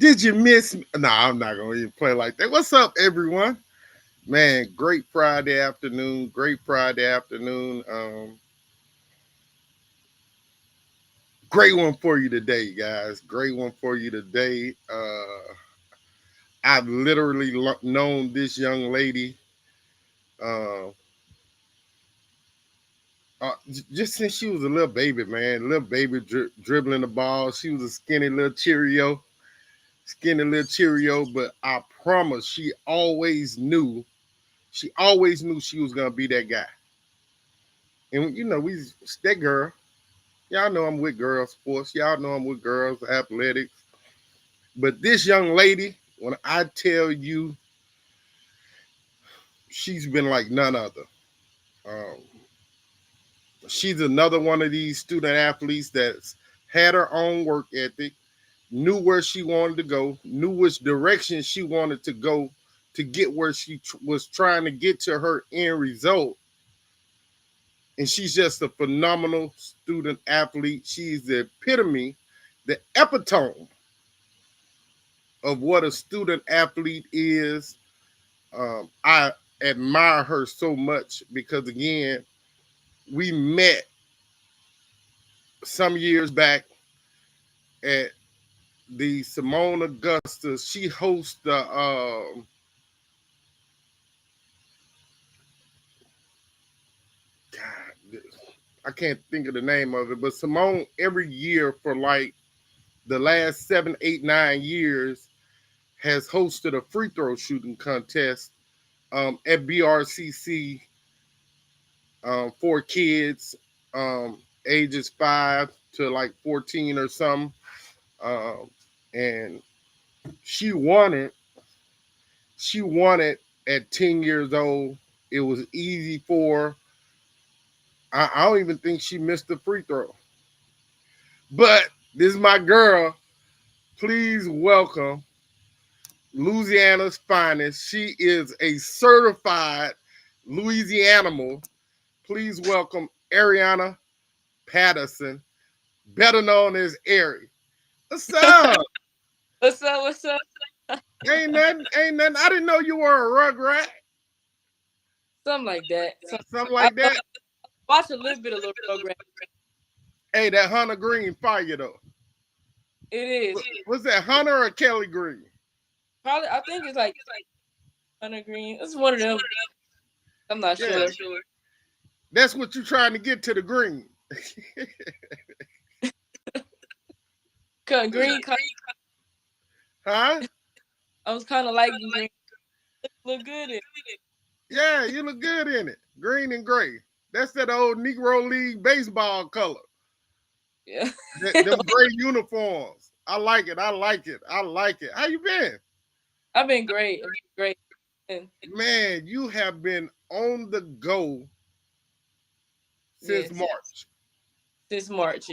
Did you miss me? No, I'm not gonna even play like that. What's up, everyone? Man, great Friday afternoon. Great Friday afternoon. Great one for you today, guys. Great one for you today. I've literally known this young lady uh, just since she was a little baby, man. Little baby dribbling the ball. She was a skinny little Cheerio. But I promise, she always knew she was gonna be that guy. And that girl. Y'all know I'm with girls sports. Y'all know I'm with girls athletics. But this young lady, when I tell you, she's been like none other. Um, she's another one of these student athletes that's had her own work ethic, knew where she wanted to go, knew which direction she wanted to go to get where she was trying to get to her end result. And she's just a phenomenal student athlete. She's the epitome, the epitome of what a student athlete is. I admire her so much because, again, we met some years back at the Simone Augustus. She hosts the God, I can't think of the name of it, but Simone every year for like the last 7, 8, 9 years has hosted a free throw shooting contest at BRCC for kids ages 5 to like 14 or something. Um, and she won it. She won it at 10 years old. It was easy for her. I don't even think she missed the free throw. But this is my girl. Please welcome Louisiana's finest. She is a certified Louisianimal. Please welcome Arionna Patterson, better known as Ari. What's up? What's up? What's up? Ain't nothing. I didn't know you were a rugrat. Something like that. Something I like that. watch a little bit of little program. Hey, that Hunter Green fire though. It is Was that Hunter or Kelly Green? probably. I think it's like Hunter Green. It's one of them. I'm not Yeah, sure. that's what you're trying to get to the green. Green. Huh? I was kind of liking green. Look good in. Yeah, you look good in it. Green and gray. That's that old Negro League baseball color. Yeah. Them gray uniforms. I like it. I like it. I like it. How you been? I've been great. I've been great. And Man, you have been on the go since yes, March. since March,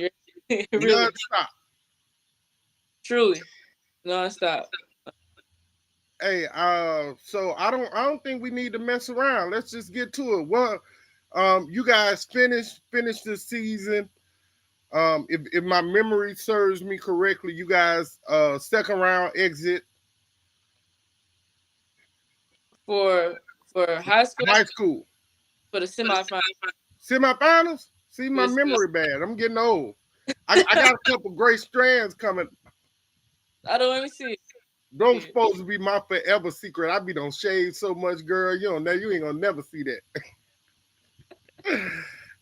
really, Non-stop. truly, nonstop. Hey, so I don't think we need to mess around. Let's just get to it. Well, you guys finished the season. If my memory serves me correctly, you guys second round exit For high school, high school for the semifinal. semifinals. See, my Yes, memory bad. I'm getting old. I got a couple great strands coming. I don't let me see Those it. supposed to be my forever secret. I be don't shave so much, girl. You don't know. You ain't gonna never see that.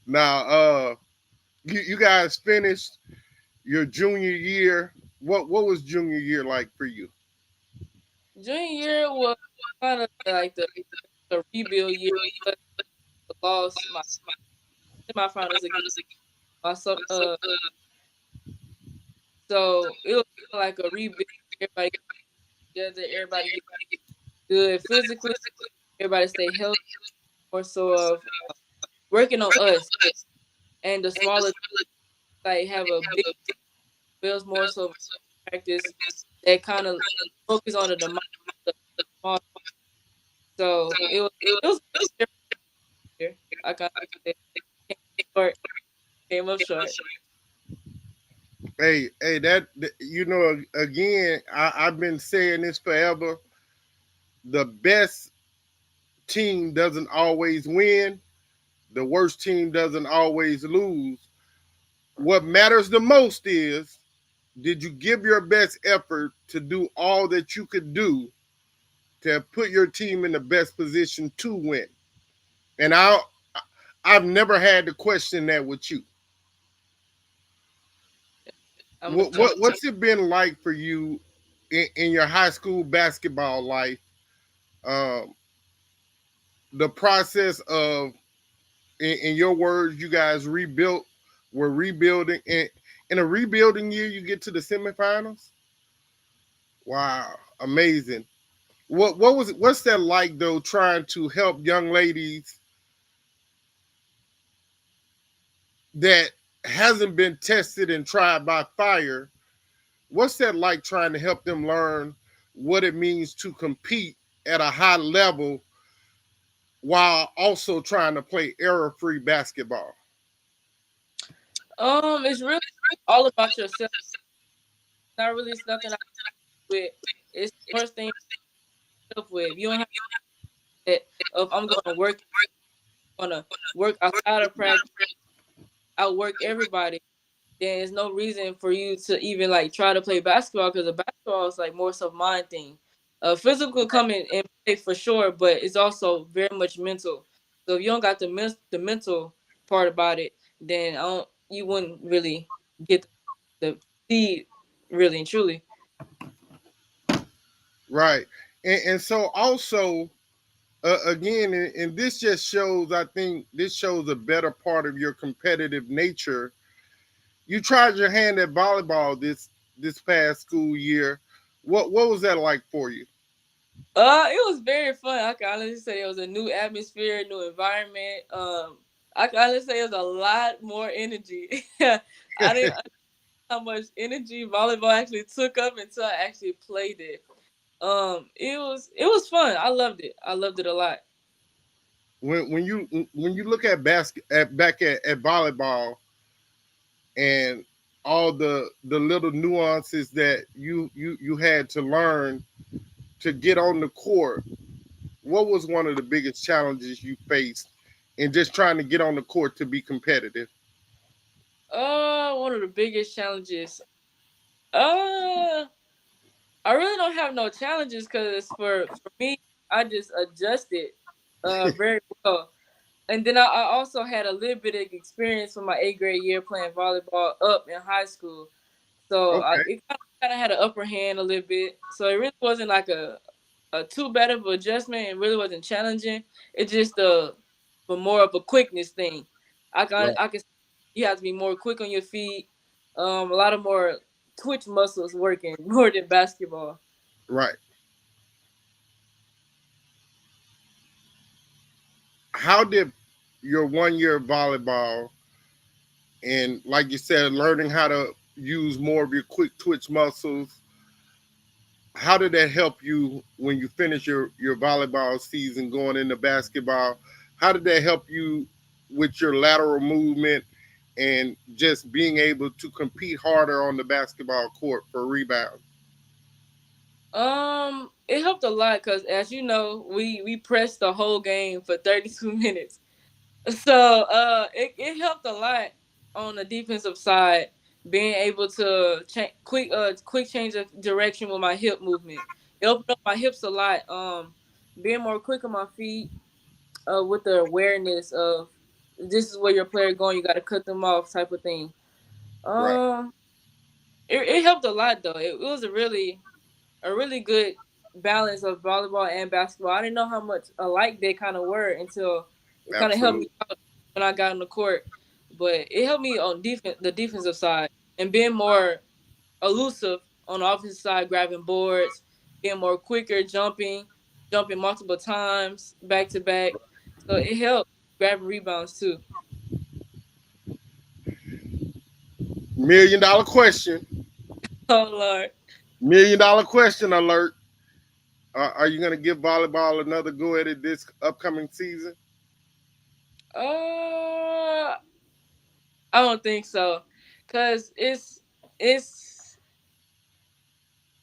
Now, you guys finished your junior year. What was junior year like for you? Junior year was kind of like the rebuild year. But I lost my semifinals against my so it was like a rebuild. Everybody get together, everybody get good physically, everybody stay healthy. More so of working on us and the smaller like have a big bills more so practice that kind of focus on the small. So it was different here. I kind of came short, came up short. Hey, again, I've been saying this forever. The best team doesn't always win. The worst team doesn't always lose. What matters the most is, did you give your best effort to do all that you could do to put your team in the best position to win? And I've never had to question that with you. I'm gonna What's it been like for you in your high school basketball life? Um, the process of, in your words, you guys rebuilt, were rebuilding, and in a rebuilding year, you get to the semifinals. Wow, amazing. What's that like though? Trying to help young ladies that hasn't been tested and tried by fire. What's that like trying to help them learn what it means to compete at a high level while also trying to play error-free basketball? it's really all about yourself. Not really it's nothing I do with. It's the first thing yourself with. You don't have that of I'm gonna work outside of practice, outwork everybody. Then there's no reason for you to even like try to play basketball because the basketball is like more so mind thing. Physical come in and play for sure, but it's also very much mental. So if you don't got the mental part about it, then I don't you wouldn't really get the see really and truly. Right. And so also, again, and this just shows, I think this shows a better part of your competitive nature. You tried your hand at volleyball this past school year. What was that like for you? It was very fun. I can honestly say it was a new atmosphere, new environment. I can honestly say it was a lot more energy. I didn't how much energy volleyball actually took up until I actually played it. It was fun. I loved it. I loved it a lot. When you look at back at volleyball and all the little nuances that you had to learn to get on the court, what was one of the biggest challenges you faced in just trying to get on the court to be competitive? One of the biggest challenges. Uh, I really don't have no challenges because for me, I just adjusted very well. And then I also had a little bit of experience from my eighth grade year playing volleyball up in high school, so Okay, it kind of had an upper hand a little bit. So it really wasn't like a too bad of an adjustment. It really wasn't challenging. It's just but more of a quickness thing. right, I can you have to be more quick on your feet. A lot of more twitch muscles working more than basketball. right. How did your 1 year of volleyball, and like you said, learning how to use more of your quick twitch muscles, how did that help you when you finish your volleyball season going into basketball? How did that help you with your lateral movement and just being able to compete harder on the basketball court for rebound? It helped a lot because, as you know, we pressed the whole game for 32 minutes. So it helped a lot on the defensive side, being able to quick change of direction with my hip movement. It opened up my hips a lot. Being more quick on my feet, with the awareness of this is where your player going, you got to cut them off, type of thing. Right, Um, it helped a lot though. It was a really good balance of volleyball and basketball. I didn't know how much alike they kind of were until it kind of helped me absolutely. out when I got on the court. But it helped me on the defensive side, and being more elusive on the offensive side, grabbing boards, being more quicker, jumping multiple times back to back. So it helped grabbing rebounds too. $1 million question. Oh Lord. $1 million question alert. Are you going to give volleyball another go at it this upcoming season? Uh, I don't think so, cause it's it's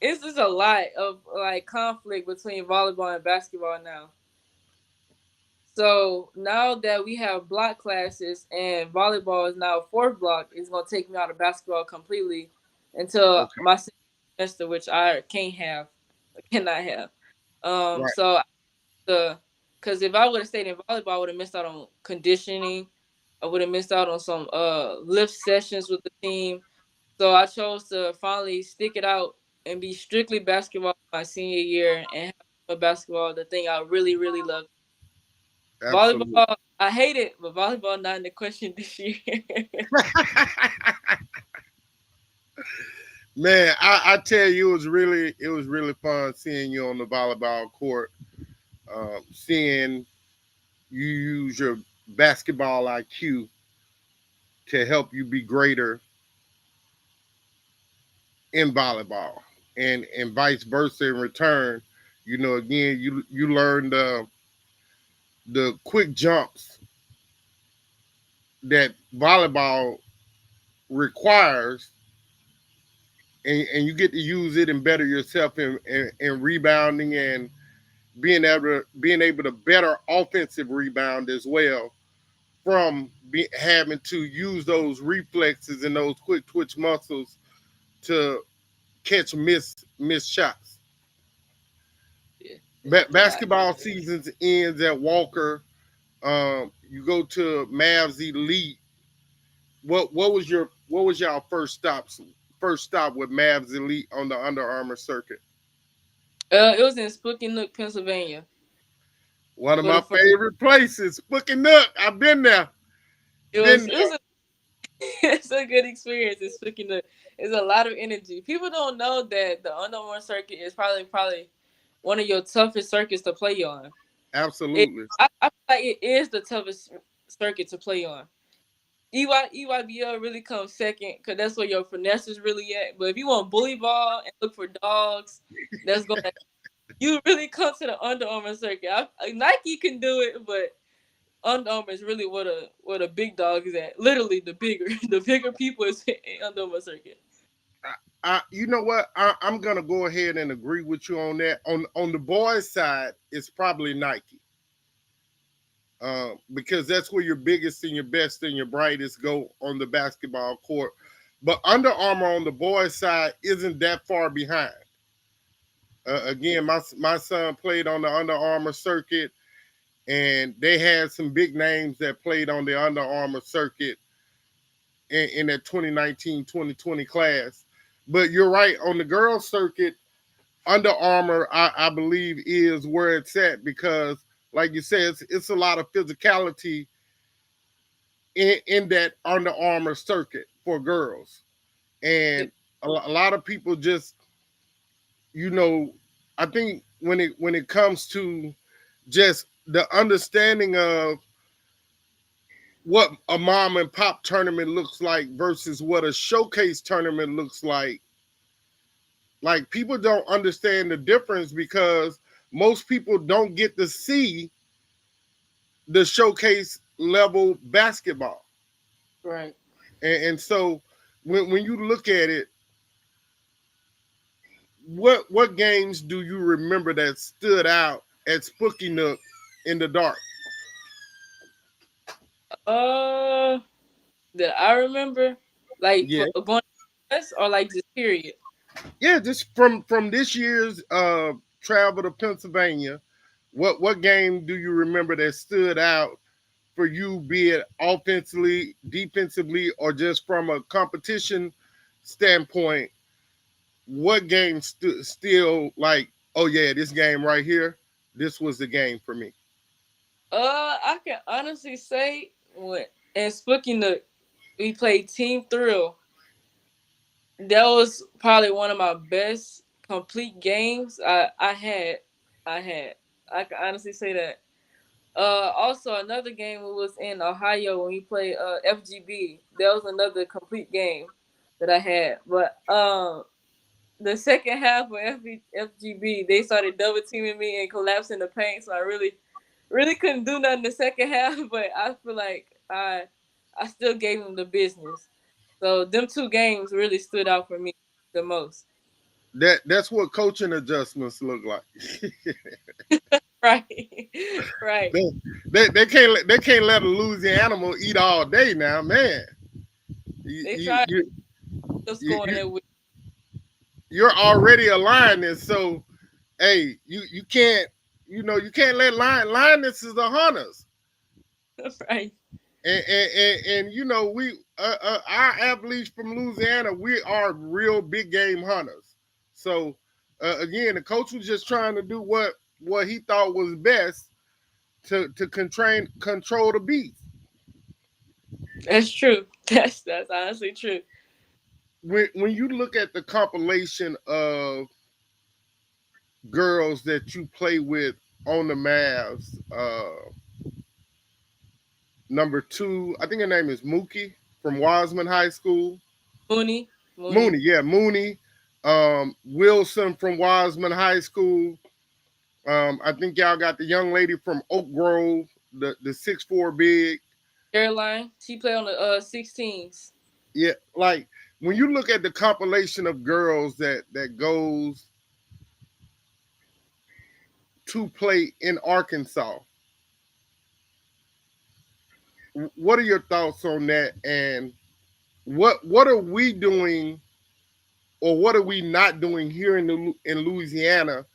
it's just a lot of like conflict between volleyball and basketball now. So now that we have block classes and volleyball is now a fourth block, it's gonna take me out of basketball completely until Okay. my second semester, which I can't have, I cannot have. Right. So the because if I would have stayed in volleyball, I would have missed out on conditioning. I would have missed out on some lift sessions with the team. So I chose to finally stick it out and be strictly basketball my senior year and have basketball the thing I really really love. Absolutely. Volleyball, I hate it, but volleyball not in the question this year. Man, I tell you, it was really fun seeing you on the volleyball court, seeing you use your basketball IQ to help you be greater in volleyball, and vice versa in return. Again, you learn the quick jumps that volleyball requires, and you get to use it and better yourself in rebounding, and being able to better offensive rebound as well, from having to use those reflexes and those quick twitch muscles to catch miss shots. Yeah, yeah. Basketball seasons ends at Walker. You go to Mavs Elite. What was y'all first stop with Mavs Elite on the Under Armour circuit? It was in Spooky Nook, Pennsylvania, One of for the my first. favorite places, Booking Nook. I've been there. It Been was it was a, it's a good experience. It's Spooky Nook. It's a lot of energy. People don't know that the Under Armour circuit is probably one of your toughest circuits to play on. there. It Absolutely. I feel like it is the toughest circuit to play on. EYBL really comes second because that's where your finesse is really at. But if you want bully ball and look for dogs, that's gonna you really come to the Under Armour circuit. Nike can do it, but Under Armour is really what a big dog is at. Literally, the bigger the bigger people is in Under Armour circuit. You know what? I'm gonna go ahead and agree with you on that. On the boys' side, it's probably Nike, because that's where your biggest and your best and your brightest go on the basketball court. But Under Armour on the boys' side isn't that far behind. Again, my son played on the Under Armour circuit, and they had some big names that played on the Under Armour circuit in that 2019-2020 class. But you're right, on the girls circuit, Under Armour, I believe, is where it's at, because, like you said, it's a lot of physicality in that Under Armour circuit for girls. Yeah. And a lot of people just, you know, I think when it comes to just the understanding of what a mom and pop tournament looks like versus what a showcase tournament looks like people don't understand the difference, because most people don't get to see the showcase level basketball. Right. And so when you look at it, what games do you remember that stood out at Spooky Nook in the dark? Uh, that I remember, like Yeah. for going to US or like just period. Yeah, just from this year's travel to Pennsylvania, what game do you remember that stood out for you, be it offensively, defensively, or just from a competition standpoint? What game still like, oh yeah, this game right here, this was the game for me? I can honestly say when in Spooky Nook we played Team Thrill. That was probably one of my best complete games I had. I had. I can honestly say that. Also another game was in Ohio when we played FGB. That was another complete game that I had. But the second half of FGB, they started double teaming me and collapsing the paint, so I really couldn't do nothing the second half. But I feel like I still gave them the business. So them two games really stood out for me the most. That's what coaching adjustments look like. Right, right. they, they can't let a losing animal eat all day now, man. You They you tried you, to you, score in you that week. you're already a lioness, so hey, you can't you can't let lionesses are hunters, Right. and we our athletes from Louisiana, we are real big game hunters. So again, the coach was just trying to do what he thought was best to control the beast. That's true. That's honestly true. When you look at the compilation of girls that you play with on the Mavs, number two, I think her name is Mookie from Wiseman High School. Mooney. Mooney. Mooney, yeah, Mooney. Wilson from Wiseman High School. I think y'all got the young lady from Oak Grove, the 6'4" big. Caroline. She played on the 16s. Yeah, like when you look at the compilation of girls that goes to play in Arkansas, what are your thoughts on that? And what are we doing, or what are we not doing here in Louisiana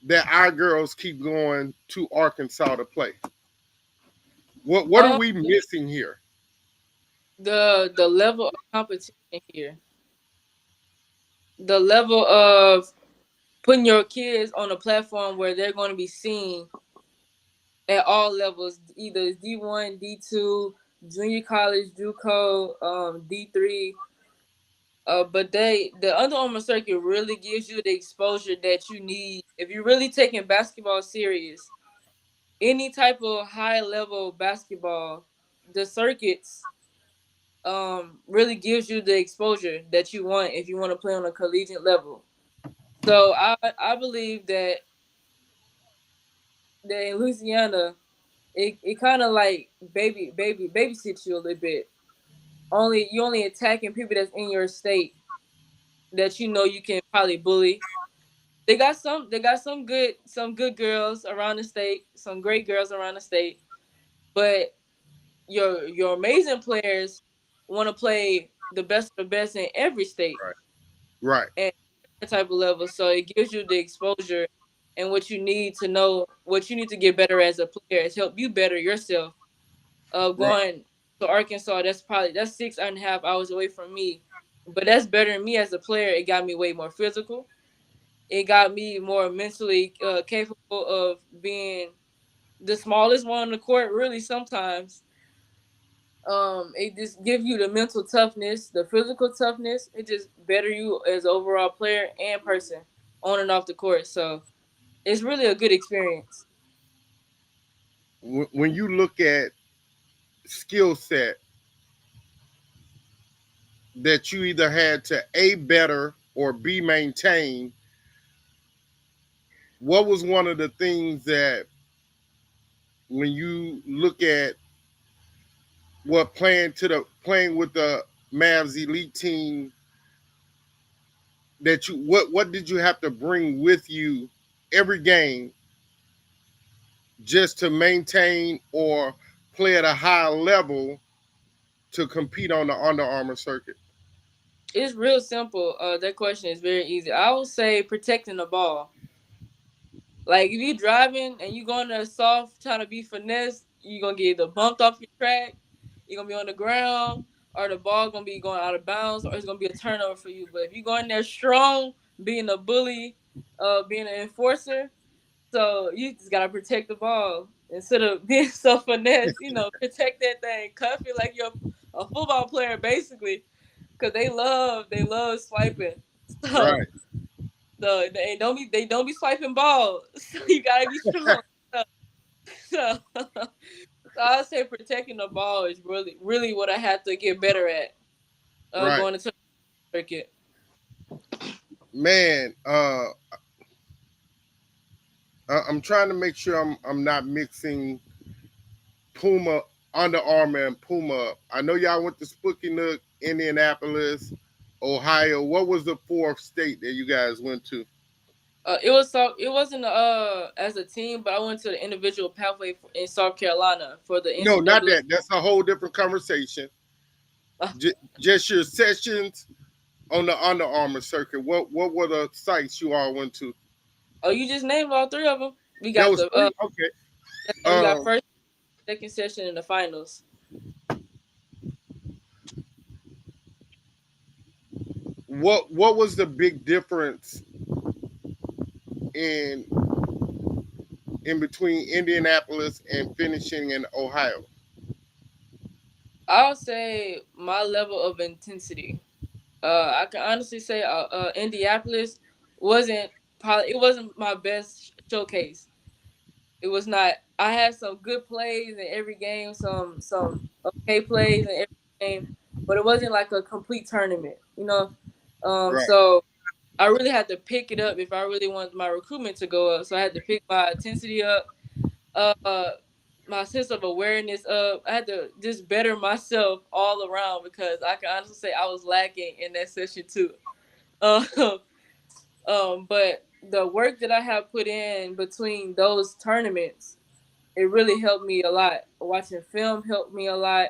that our girls keep going to Arkansas to play? What are Um, we missing here? the level of competition here, the level of putting your kids on a platform where they're going to be seen at all levels, either D1, D2, junior college, JUCO, D3. But the Under Armour circuit really gives you the exposure that you need if you're really taking basketball serious. Any type of high level basketball, the circuits really gives you the exposure that you want if you want to play on a collegiate level. So I believe that in Louisiana it kind of like babysits you a little bit. Only attacking people that's in your state that you know you can probably bully. They got some good girls around the state, some great girls around the state, but your amazing players want to play the best of the best in every state Right, right, and that type of level. So it gives you the exposure and what you need to know, what you need to get better as a player. It's help you better yourself. right, Going to Arkansas, that's 6.5 hours away from me, but that's better than me as a player. It got me way more physical. It got me more mentally capable of being the smallest one on the court. Really, sometimes it just gives you the mental toughness, the physical toughness. It just better you as an overall player and person on and off the court. So it's really a good experience. when you look at skill set that you either had to A, better, or B, maintain, what was one of the things that when you look at what playing with the Mavs elite team, that you what did you have to bring with you every game just to maintain or play at a high level to compete on the Under Armour circuit? It's real simple. That question is very easy. I would say protecting the ball. Like if you driving and you going to soft trying to be finesse, you gonna get either bumped off your track, you're gonna be on the ground, or the ball gonna be going out of bounds, or it's gonna be a turnover for you. But if you go in there strong, being a bully, being an enforcer, so you just gotta protect the ball instead of being so finesse. Protect that thing, cuff it like you're a football player basically, because they love swiping. So Right, they don't be swiping balls. So you gotta be strong. So, so I'd say protecting the ball is really what I have to get better at. right, Going into the circuit. man. I'm trying to make sure I'm not mixing Puma, Under Armour, and Puma. I know y'all went to Spooky Nook. Indianapolis, Ohio. What was the fourth state that you guys went to? It wasn't as a team, but I went to the individual pathway in South Carolina for the No, not NCAA. that. That's a whole different conversation. Uh, Just your sessions on the Under Armour circuit. What were the sites you all went to? oh, you just named all three of them. We That got was the three. Okay. we got Um, first, second session, in the finals. what was the big difference in between Indianapolis and finishing in Ohio? I'll say my level of intensity. I can honestly say Indianapolis wasn't probably it wasn't my best showcase. It was not. I had some good plays in every game, some okay plays in every game, but it wasn't like a complete tournament, you know. Right. So I really had to pick it up if I really wanted my recruitment to go up. So I had to pick my intensity up, uh, my sense of awareness up. I had to just better myself all around because I can honestly say I was lacking in that session too. Um, but the work that I have put in between those tournaments, it really helped me a lot. Watching film helped me a lot.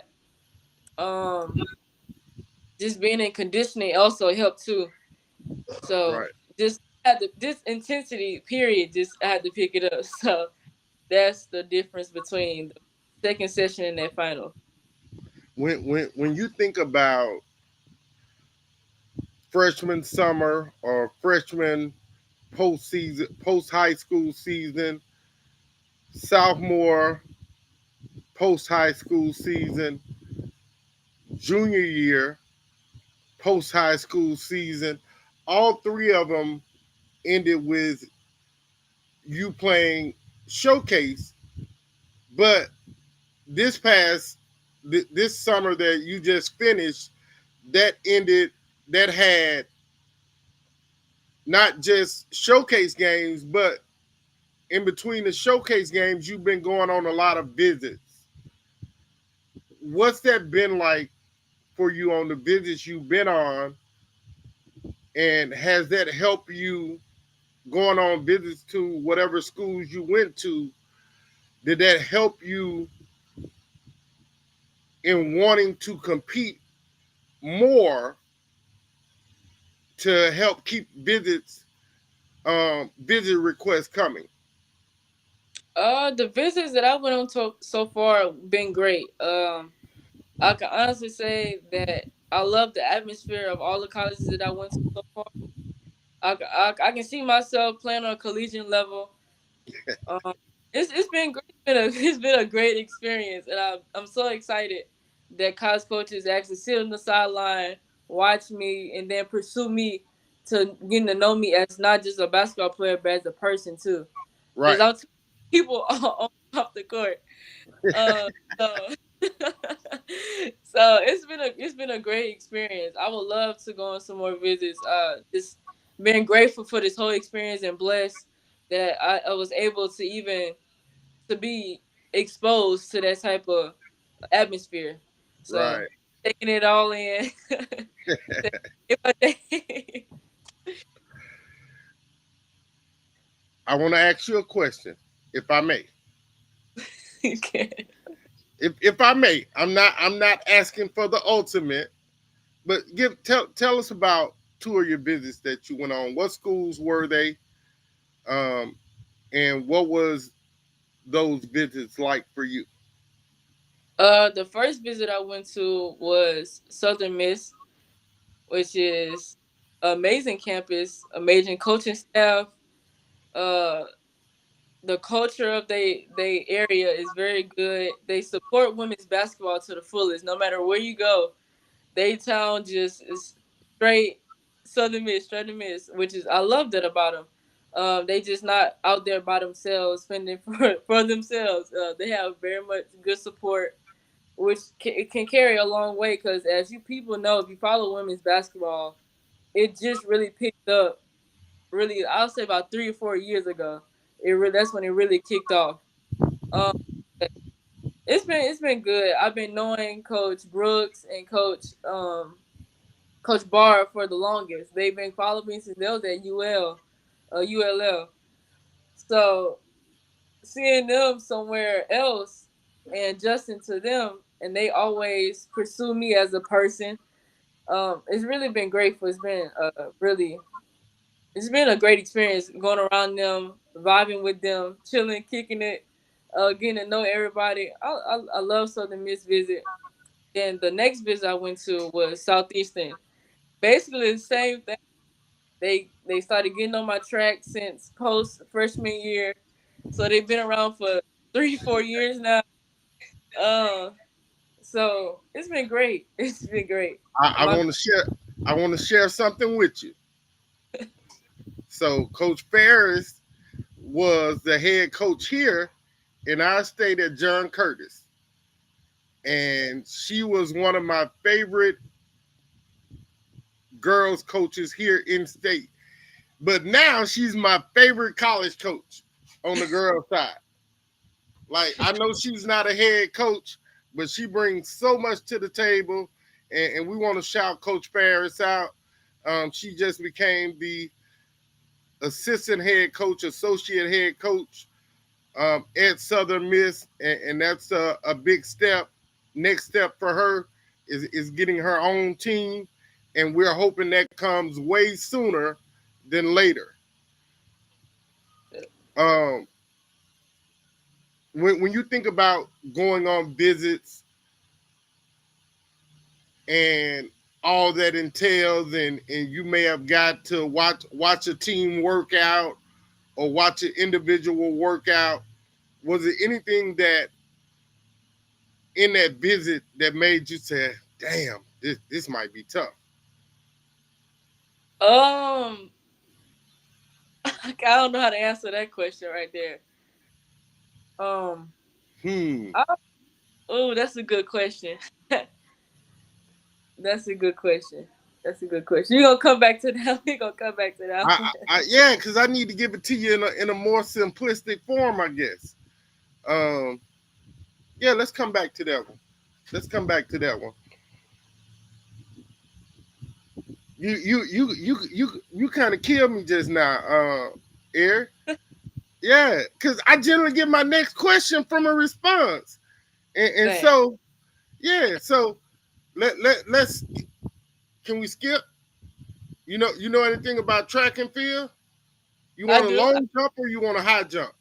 Um, just being in conditioning also helped too. So Right. just had to this intensity period. Just I had to pick it up. So that's the difference between the second session and that final. When you think about freshman summer or freshman post high school season, sophomore post high school season, junior year post high school season, all three of them ended with you playing showcase. But this past this summer that you just finished, that ended that had not just showcase games, but in between the showcase games, you've been going on a lot of visits. What's that been like for you on the visits you've been on? And has that helped you going on visits to whatever schools you went to? Did that help you in wanting to compete more to help keep visit requests coming? The visits that I went on to so far been great. I can honestly say that I love the atmosphere of all the colleges that I went to so far. I can see myself playing on a collegiate level. Um, it's been great. It's been a great experience, and I'm so excited that college coaches actually sit on the sideline, watch me, and then pursue me to getting to know me as not just a basketball player, but as a person too. Because Right, I'm people off the court. Uh, so so it's been a great experience. I would love to go on some more visits. Just being grateful for this whole experience and blessed that I was able to even to be exposed to that type of atmosphere. So right. taking it all in. I want to ask you a question, if I may. Okay. If I may, I'm not asking for the ultimate, but tell us about two of your visits that you went on. What schools were they, um, and what was those visits like for you? The first visit I went to was Southern Miss, which is amazing campus, amazing coaching staff. Uh, the culture of they area is very good. They support women's basketball to the fullest. No matter where you go, they town just is straight Southern Miss, straight Miss, which is I love that about them. They just not out there by themselves, spending for themselves. They have very much good support, which it can carry a long way. Because as you people know, if you follow women's basketball, it just really picked up. Really, I'll say about 3 or 4 years ago. That's when it really kicked off. Um, It's been good. I've been knowing Coach Brooks and Coach Barr for the longest. They've been following me since they was at ULL. So seeing them somewhere else and adjusting to them, and they always pursue me as a person. It's really been grateful. It's been a great experience going around them, vibing with them, chilling, kicking it, getting to know everybody. I love Southern Miss visit. Then the next visit I went to was Southeastern. Basically the same thing. They started getting on my track since post freshman year, so they've been around for 3 4 years now. Uh, so it's been great. It's been great. I My want to share. I want to share something with you. So, Coach Ferris was the head coach here in our state at John Curtis, and she was one of my favorite girls coaches here in state. But now she's my favorite college coach on the girls side. Like, I know she's not a head coach, but she brings so much to the table, and we want to shout Coach Ferris out. She just became the assistant head coach, associate head coach at Southern Miss, and that's a big step. Next step for her is getting her own team, and we're hoping that comes way sooner than later. Um, when you think about going on visits and all that entails, and you may have got to watch a team work out or watch an individual work out, was it anything that in that visit that made you say, damn, this might be tough? um, I don't know how to answer that question right there. Um, Hmm. oh, that's a good question. That's a good question. That's a good question. You gonna come back to that? We gonna come back to that one. Yeah, because I need to give it to you in a more simplistic form, I guess. Um, yeah, let's come back to that one. Let's come back to that one. You kind of killed me just now, Eric. Yeah, because I generally get my next question from a response, and Dang. so yeah, so let's can we skip? You know anything about track and field? You I want a do. long jump or you want a high jump?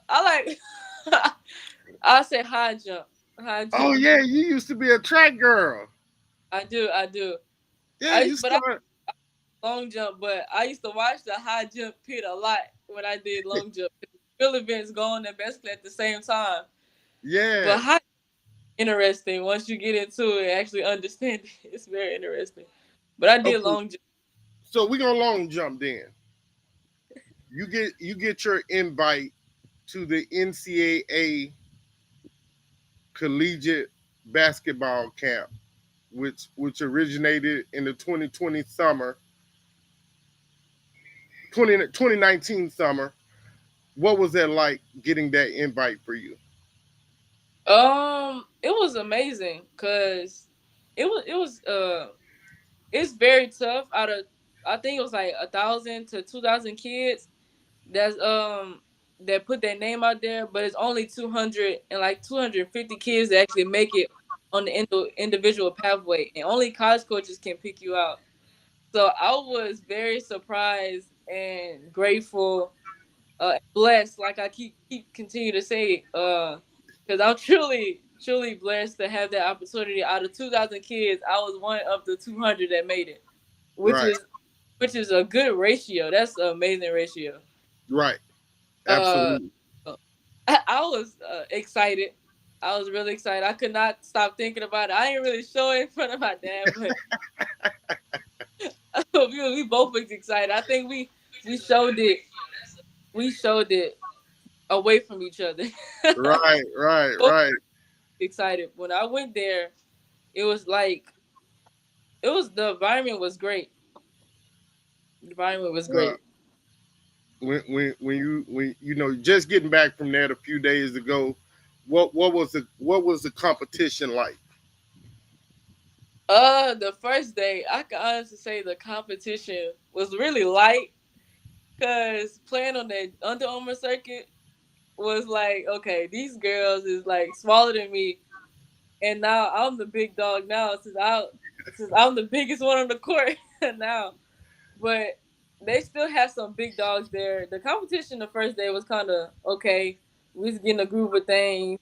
I like. I say high jump. High Oh jump. yeah, you used to be a track girl. I do. I do. Yeah, you But I start. long jump. But I used to watch the high jump pit a lot when I did long jump. Real events going there basically at the same time. Yeah. But high interesting once you get into it, actually understand it. It's very interesting. But I did Okay. long jump. So we gonna long jump then. You get your invite to the NCAA collegiate basketball camp, which originated in the 2020 summer, 2019 summer. What was that like getting that invite for you? It was amazing because it's very tough. Out of I think it was like 1,000 to 2,000 kids that put their name out there, but it's only 200 and like 250 kids that actually make it on the individual pathway, and only college coaches can pick you out. So I was very surprised and grateful, blessed. Like I keep continue to say, because I'm truly blessed to have that opportunity. Out of 2,000 kids, I was one of the 200 that made it, which Right, is which is a good ratio. That's an amazing ratio. right, Uh, absolutely. I was excited. I was really excited. I could not stop thinking about it. I ain't really show it in front of my dad, but we both was excited. I think we showed it. We showed it away from each other. Right, right, Both right. excited. When I went there, it was like the environment was great. The environment was Uh, great. when you know just getting back from that a few days ago, what was the competition like? The first day, I can honestly say the competition was really light because playing on the Under Armour circuit was like, okay, these girls is like smaller than me, and now I'm the big dog now since I'm the biggest one on the court now. But they still have some big dogs there. The competition the first day was kind of okay. We was getting a groove of things.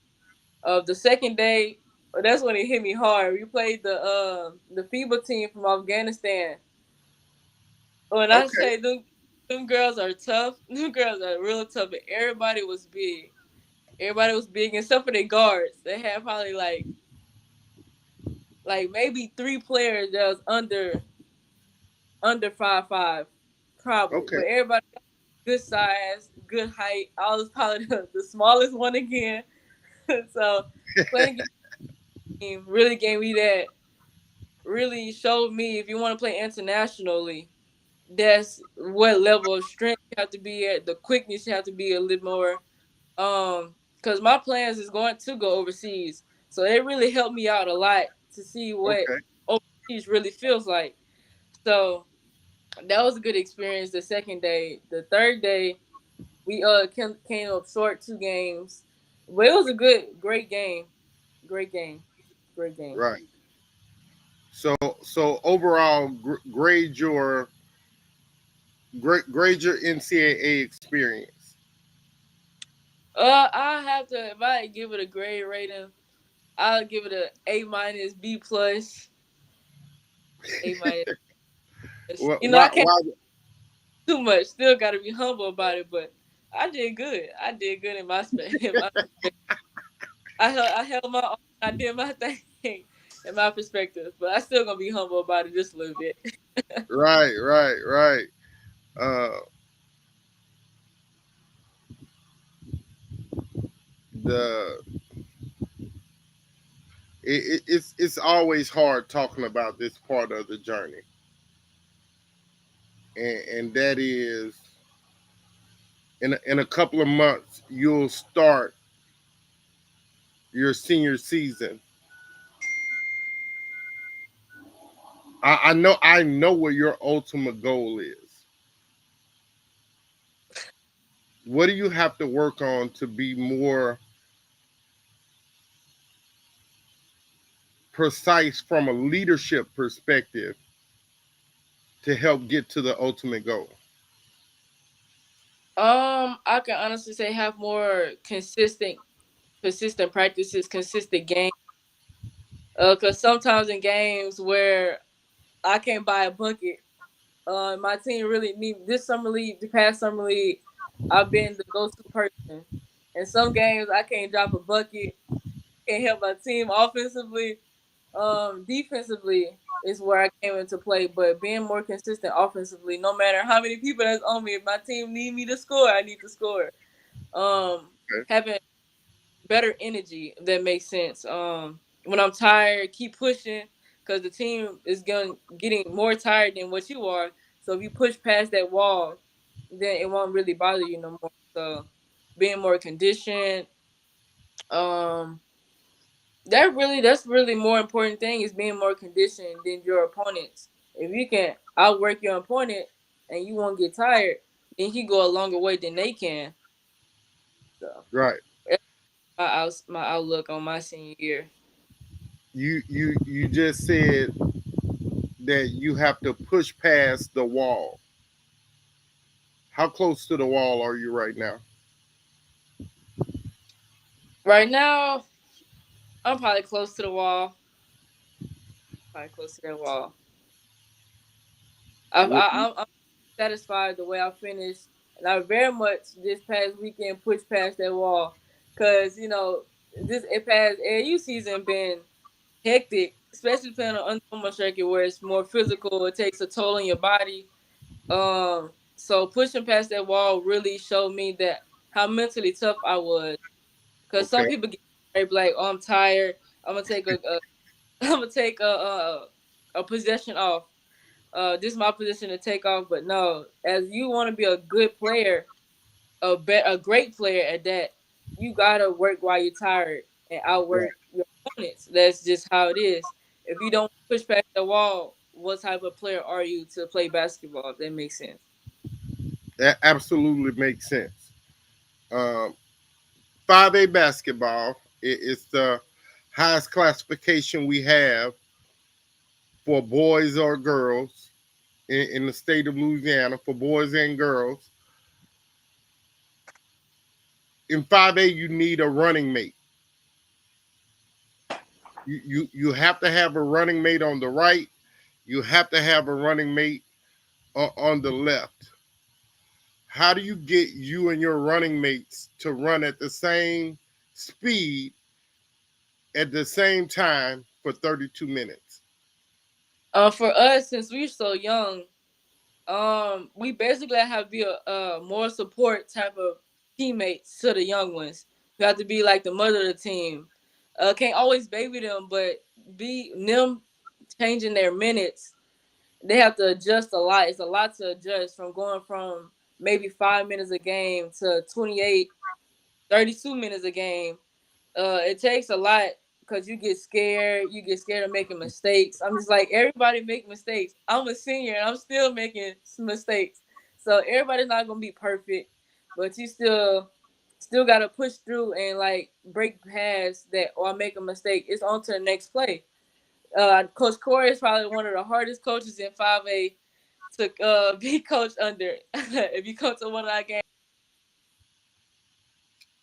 Of the second day, that's when it hit me hard. We played the FIBA team from Afghanistan. When I Okay, say them girls are tough, them girls are real tough. And everybody was big. Everybody was big except for their guards. They had probably like maybe three players that was under 5'5", probably. okay, But everybody good size, good height. I was probably the smallest one again. So playing game really gave me that. Really showed me if you want to play internationally, that's what level of strength you have to be at. The quickness you have to be a little more. Because my plans is going to go overseas, so it really helped me out a lot to see what okay, overseas really feels like. So that was a good experience. The second day, the third day, we came up short 2 games, but it was a great game, great game, great game. right. So overall, grade your NCAA experience. I have to if I give it a grade rating, I'll give it a A-, B+, A-. I can't Why too much. Still got to be humble about it, but I did good. I did good in my in my perspective. I held my own. I did my thing in my perspective, but I still gonna be humble about it just a little bit. right. Uh, the it's always hard talking about this part of the journey, and that is in a couple of months you'll start your senior season. I know what your ultimate goal is. What do you have to work on to be more precise from a leadership perspective to help get to the ultimate goal? I can honestly say have more consistent practices, consistent games. Cause sometimes in games where I can't buy a bucket, my team really need this summer league. The past summer league, I've been the go-to person. In some games, I can't drop a bucket. Can't help my team offensively. Defensively is where I came into play. But being more consistent offensively, no matter how many people that's on me, if my team need me to score, I need to score. Okay. Having better energy, if that makes sense. When I'm tired, keep pushing because the team is getting more tired than what you are. So if you push past that wall, then it won't really bother you no more. So being more conditioned, um, that's really more important thing is being more conditioned than your opponents. If you can outwork your opponent and you won't get tired, then he go a longer way than they can. So Right. that's my outlook on my senior year. You just said that you have to push past the wall. How close to the wall are you right now? Right now, I'm probably close to the wall. Probably close to that wall. I'm satisfied the way I finished, and I very much this past weekend pushed past that wall, cause this it past AU season been hectic, especially playing on Under circuit where it's more physical. It takes a toll on your body. So pushing past that wall really showed me that how mentally tough I was. Cause some Okay. people get like, "Oh, I'm tired. I'm gonna take a I'm gonna take a possession off. This is my position to take off." But no, as you want to be a good player, a great player at that, you gotta work while you're tired and Right. outwork your opponents. That's just how it is. If you don't push past the wall, what type of player are you to play basketball? If that makes sense. That absolutely makes sense. Um, 5A basketball is the highest classification we have for boys or girls in the state of Louisiana for boys and girls. In 5A, you need a running mate. You have to have a running mate on the right. You have to have a running mate on the left. How do you get you and your running mates to run at the same speed at the same time for 32 minutes? For us, since we're so young, we basically have to be a more support type of teammates to the young ones. We have to be like the mother of the team. Can't always baby them, but be them changing their minutes. They have to adjust a lot. It's a lot to adjust from going from maybe 5 minutes a game to 28, 32 minutes a game. It takes a lot because you get scared. You get scared of making mistakes. I'm just like everybody make mistakes. I'm a senior and I'm still making some mistakes. So everybody's not gonna be perfect, but you still gotta push through and like break past that or make a mistake. It's on to the next play. Coach Corey is probably one of the hardest coaches in 5A to be coached under. If you come to one of our games,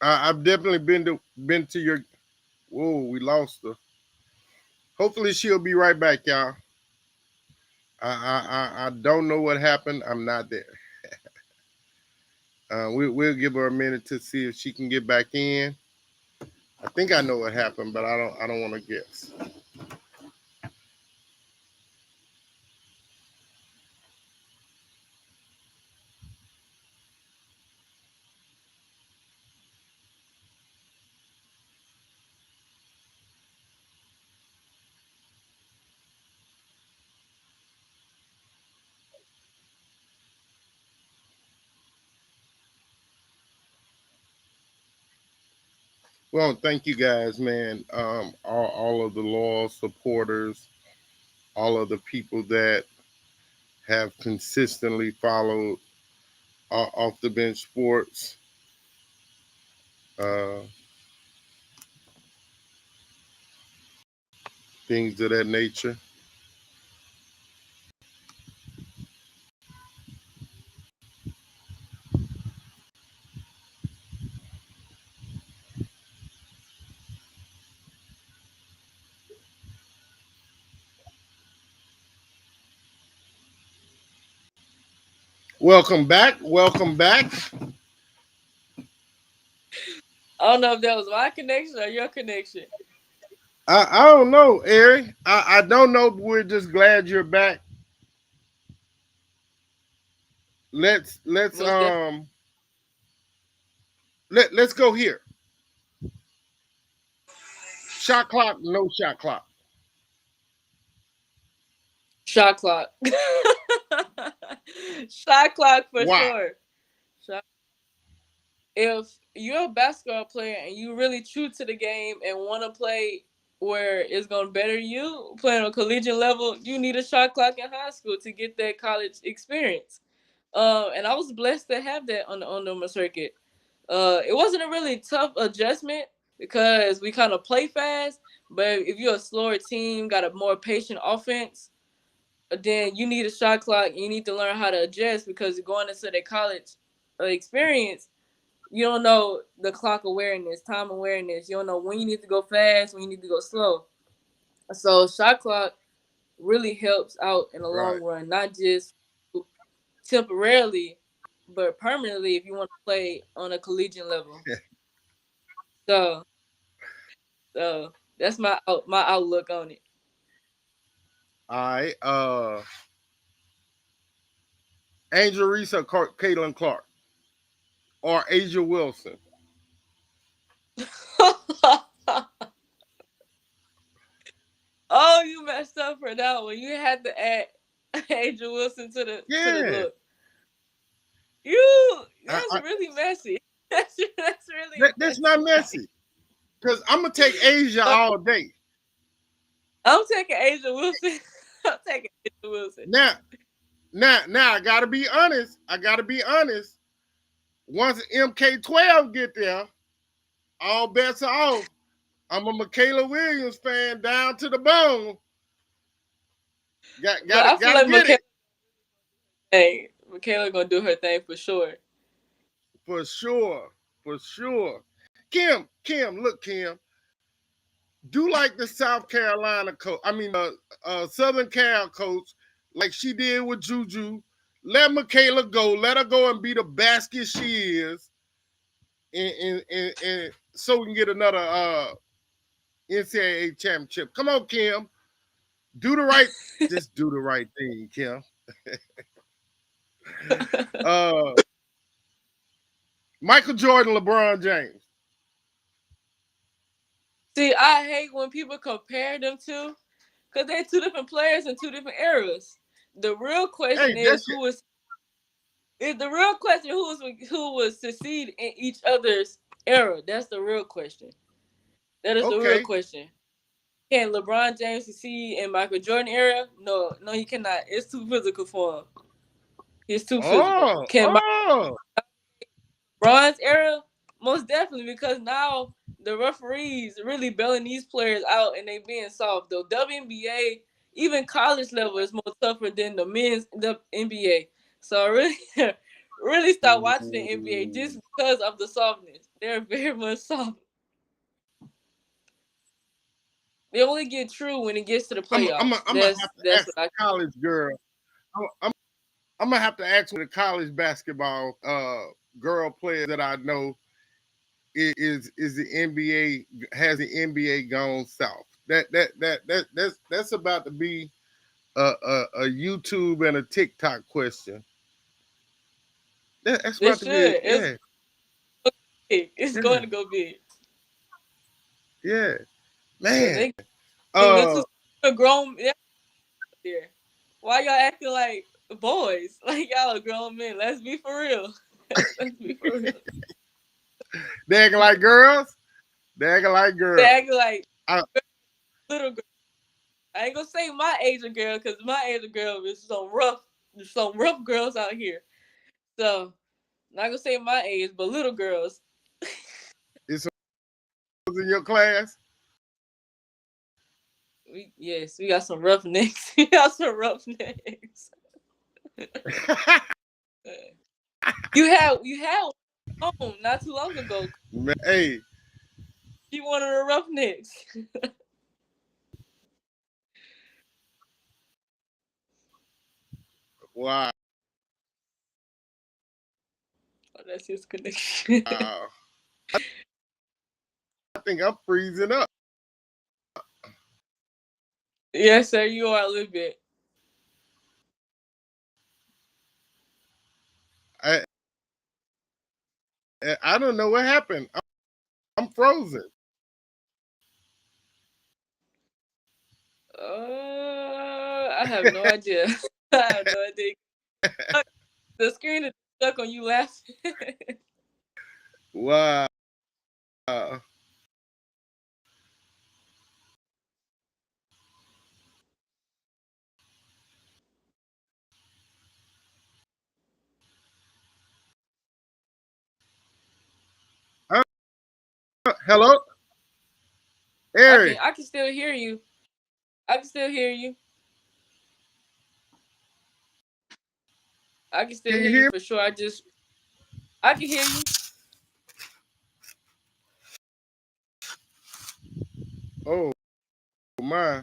I've definitely been to your. Whoa, we lost her. Hopefully she'll be right back, y'all. I don't know what happened. I'm not there. We'll give her a minute to see if she can get back in. I think I know what happened, but I don't want to guess. Well, thank you guys, man. All of the loyal supporters, all of the people that have consistently followed off the bench sports, uh, things of that nature. Welcome back. Welcome back. I don't know if that was my connection or your connection. I don't know, Eric. I don't know, but we're just glad you're back. Let's Most definitely let's go here. Shot clock, no shot clock. shot clock. Shot clock for Why? sure. Shot. If you're a basketball player and you really true to the game and want to play where it's gonna better you playing on collegiate level, you need a shot clock in high school to get that college experience. And I was blessed to have that on the circuit. It wasn't a really tough adjustment because we kind of play fast. But if you're a slower team, got a more patient offense, then you need a shot clock. You need to learn how to adjust because going into the college experience, you don't know the clock awareness, time awareness. You don't know when you need to go fast, when you need to go slow. So shot clock really helps out in the long Right. run, not just temporarily, but permanently if you want to play on a collegiate level. So, so that's my outlook on it. All right. Angel Reese or Caitlin Clark or Asia Wilson. Oh, you messed up for that one. You had to add Angel Wilson to the Yeah. look. You That's really messy. That's really that's not messy. messy. Cause I'm gonna take Asia all day. I'm taking Asia Wilson. I'm taking Asia Wilson. Now, now I gotta be honest. I gotta be honest. Once MK12 get there, all bets are off. I'm a Michaela Williams fan down to the bone. But I feel Gotta like get it Michaela gonna do her thing for sure. for sure, for sure. Kim, look, Kim, do like the South Carolina coach. I mean, Southern Cal coach, like she did with Juju. Let Michaela go. Let her go and be the basket she is, and so we can get another NCAA championship. Come on, Kim. Do the right. Just do the right thing, Kim. uh, Michael Jordan, LeBron James. See, I hate when people compare them two, because they're two different players in two different eras. The real Hey, question is that's who was is the real question who would succeed in each other's era. That's the real question. That is the real okay. question. Can LeBron James succeed in Michael Jordan era? No, no, he cannot. It's too physical for him. He's too physical. Oh, Can oh. LeBron's era? Most definitely, because now the referees really bailing these players out and they being soft. The WNBA, even college level, is more tougher than the NBA. So I really, really start watching the NBA just because of the softness. They're very much soft. They only get true when it gets to the playoffs. I'm gonna have to That's ask what a I. college girl. I'm gonna have to ask the college basketball girl players that I know is the NBA has the NBA gone south. That's about to be a YouTube and a TikTok question. That's It about to be should. yeah Big. It's yeah going to go big. yeah Cause man. they can go Uh, to grown there. Why y'all acting like boys? Like y'all are grown men. Let's be for real. Let's be for real. they acting like girls. They acting like They girls. acting like I, little girl. I ain't gonna say my age of girl, cause my age of girl is some rough girls out here. So not gonna say my age, but little girls. it's in your class. We got some rough necks. We got some rough necks. You had home not too long ago. Man, hey, She one of the roughnecks. wow. Oh, that's his connection. I think I'm freezing up. Yes, sir, you are a little bit. I I don't know what happened. I'm frozen. I have no idea. I have no idea. The screen is stuck on you laughing. Wow. Uh, hello, Ari. I can still hear you. I can still hear you. I can still Can you hear you hear for sure. I can hear you. me? Oh my,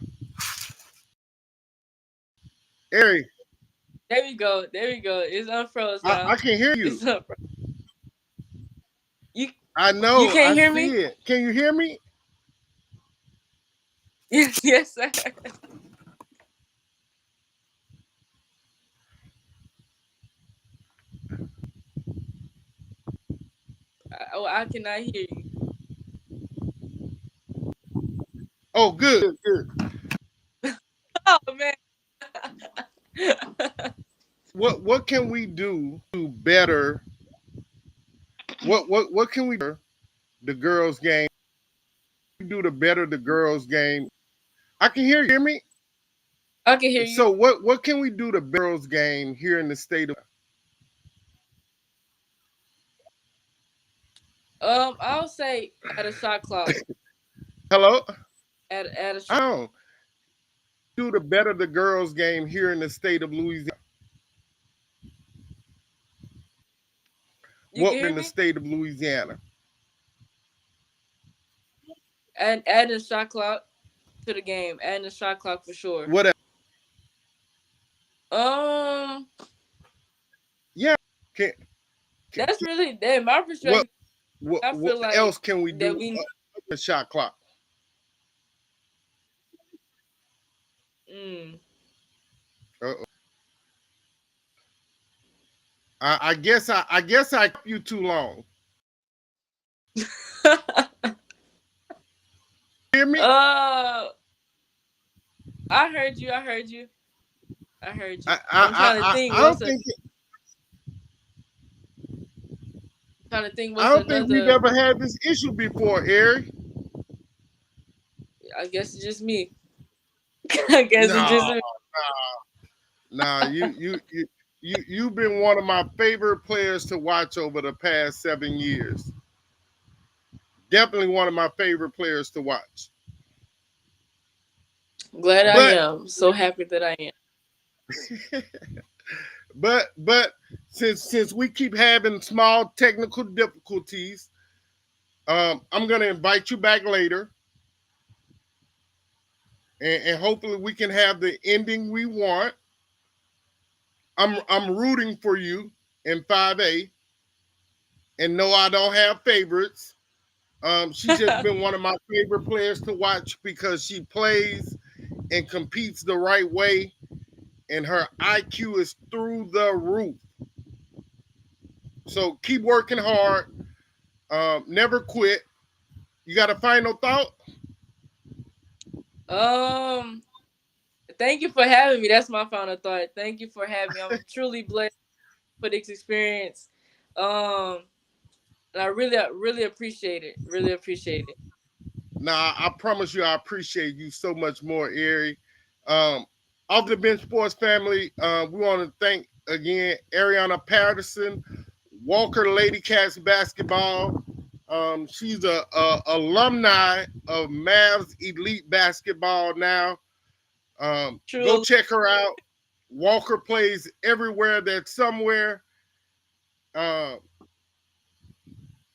Ari. There we go. There we go. It's unfroze now. I can hear It's you. unfroze. You I you know. can't I hear see me? it. Can you hear me? Yes, yes, sir. I cannot hear you. Oh, good, good. Oh man. What can we do to better What can we the girls game? Do the better the girls game. I can hear me. I can hear you. So what can we do to girls game here in the state of I'll say at a shot clock. Hello? At a I shot. don't do the better the girls game here in the state of Louisiana. You can What hear in the me? state of Louisiana? And adding a shot clock to the game. Adding a shot clock for sure. What else? Um, Yeah. Can, can, that's really that. My what perspective. I what feel like else can we that do we. the shot clock? Mm. Uh-oh. I guess I kept you too long. Hear me? uh, I heard you. I heard you. I heard I you. I I'm trying to I, think. I don't What's a think trying to think. I What's don't think we've another? ever had this issue before, Eric. I guess it's just me. I guess it's No, just me. nah. You've been one of my favorite players to watch over the past 7 years. Definitely one of my favorite players to watch. Glad I But am. So happy that I am. but since we keep having small technical difficulties, I'm gonna invite you back later, and hopefully we can have the ending we want. I'm rooting for you in 5A, and no, I don't have favorites. She's just been one of my favorite players to watch because she plays and competes the right way, and her IQ is through the roof. So keep working hard. Never quit. You got a final thought? um, Thank you for having me. That's my final thought. Thank you for having me. I'm truly blessed for this experience. Um, and I really appreciate it. Really appreciate it. Nah, I promise you, I appreciate you so much more, Ari. Um, off the bench sports family, we want to thank again Arionna Patterson, Walker Lady Cats basketball. She's a alumni of Mavs Elite basketball now. Go Truly. check her out. Walker plays everywhere that's somewhere. Uh,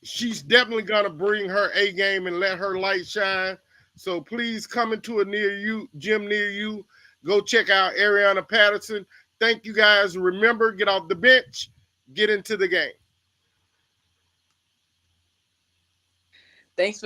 she's definitely gonna bring her A game and let her light shine. So please come into a near you gym near you. Go check out Arionna Patterson. Thank you guys. Remember, get off the bench, get into the game. Thanks for